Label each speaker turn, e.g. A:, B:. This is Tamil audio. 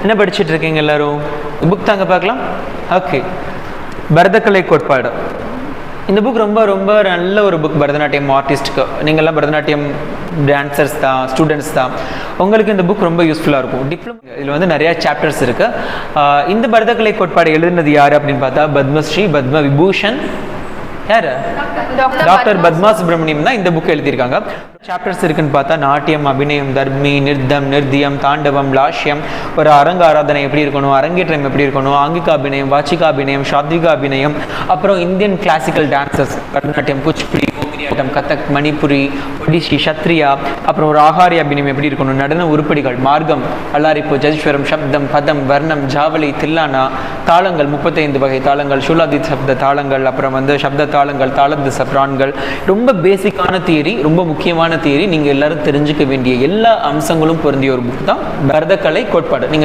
A: என்ன படிச்சுட்டு இருக்கீங்க எல்லாரும்? புக் தாங்க பார்க்கலாம். ஓகே, பரதக்கலை கோட்பாடு. இந்த புக் ரொம்ப ரொம்ப நல்ல ஒரு புக் பரதநாட்டியம் ஆர்டிஸ்ட்டுக்கு. நீங்கள்லாம் பரதநாட்டியம் டான்சர்ஸ் தான், ஸ்டூடெண்ட்ஸ் தான், உங்களுக்கு இந்த புக் ரொம்ப யூஸ்ஃபுல்லாக இருக்கும். டிப்ளமோ இதில் வந்து நிறையா சாப்டர்ஸ் இருக்குது. இந்த பரதக்கலை கோட்பாடு எழுதுனது யார் அப்படின்னு பார்த்தா பத்மஸ்ரீ பத்ம விபூஷன். யார்? டாக்டர் பத்மா சுப்ரமணியம் தான் இந்த புக் எழுதியிருக்காங்க. சாப்டர்ஸ் இருக்குன்னு பார்த்தா நாட்டியம், அபிநயம், தர்மி, நிர்தம், நிர்தியம், தாண்டவம், லாஷ்யம், ஒரு அரங்க ஆராதனை எப்படி இருக்கணும், அரங்கேற்றம் எப்படி இருக்கணும், ஆங்கிகாபிநயம், வாச்சிகாபிநயம், சாத்விகாபிநயம், அப்புறம் Indian classical dances, Bharatanatyam, Kuchipudi, Mohiniyattam, Kathak, Manipuri, Odissi, Sattriya, அப்புறம் ஒரு ஆகாரி அபிநயம் எப்படி இருக்கணும், நடன உருப்படிகள், மார்க்கம், அல்லாரிப்பு, ஜதீஸ்வரம், சப்தம், பதம், வர்ணம், ஜாவலி, தில்லானா, தாளங்கள், 35 வகை தாளங்கள், ஷூலாதி சப்த தாளங்கள், அப்புறம் வந்து சப்த தாளங்கள், தாளத்து சப்ரான்கள். ரொம்ப பேசிக்கான தியரி, ரொம்ப முக்கியமான தியரி. நீங்கள் எல்லாரும் தெரிஞ்சுக்க வேண்டிய எல்லா அம்சங்களும் பொருந்திய ஒரு புக் தான் பரதக்கலை கோட்பாடு. நீங்கள்